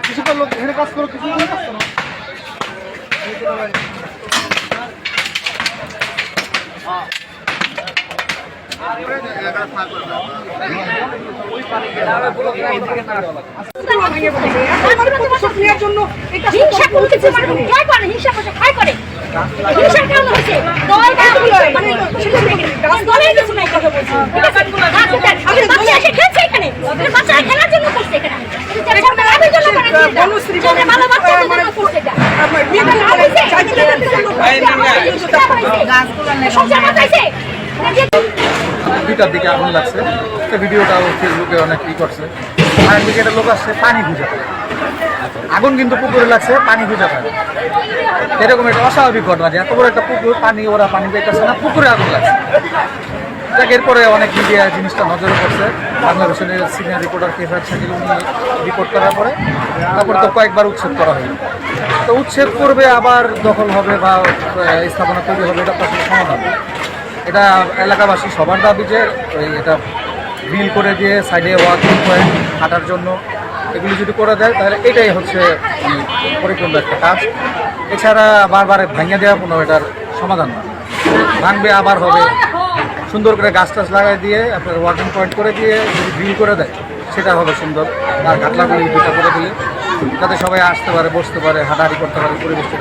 কিছুটা লোক এখানে কাজ করো, কিছু কাজ করো। দুইটার দিকে আগুন লাগছে, ভিডিওটাও ফেসবুকে অনেক ই করছে। আর দিকে একটা লোক আসছে পানি খুঁজাতে, আগুন কিন্তু পুকুরে লাগছে, পানি খুঁজাতে। এরকম একটা অস্বাভাবিক ঘটনা যে এত বড় একটা পুকুর, পানি ওরা পানি পেতেছে না, পুকুরে আগুন লাগছে। যাক, এরপরে অনেক মিডিয়া জিনিসটা নজরে পড়ছে। বাংলাদেশের সিনিয়র রিপোর্টার কেফায়েত শাকিল উনি রিপোর্ট করার পরে তারপরে তো কয়েকবার উচ্ছেদ করা হলো। তো উচ্ছেদ করবে, আবার দখল হবে বা স্থাপনা তৈরি হবে, এটা আসলে সমাধান। এটা এলাকাবাসী সবার দাবি যে এটা বিল করে দিয়ে সাইডে ওয়াকিং পয়েন্ট হাঁটার জন্য এগুলি যদি করে দেয় তাহলে এটাই হচ্ছে পরিপূর্ণ একটা কাজ। এছাড়া বারবার ভাঙিয়ে দেওয়া কোনো এটার সমাধান না। ভাঙবে, আবার হবে। সুন্দর করে গাছ টাছ লাগাই দিয়ে আপনার ওয়াকিং পয়েন্ট করে দিয়ে যদি বিল করে দেয় সেটা হবে সুন্দর। আর ঘাটলাগুলি দুটা করে দিলে যাতে সবাই আসতে পারে, বসতে পারে, হাঁটাহাঁটি করতে পারে, পরিবেশটা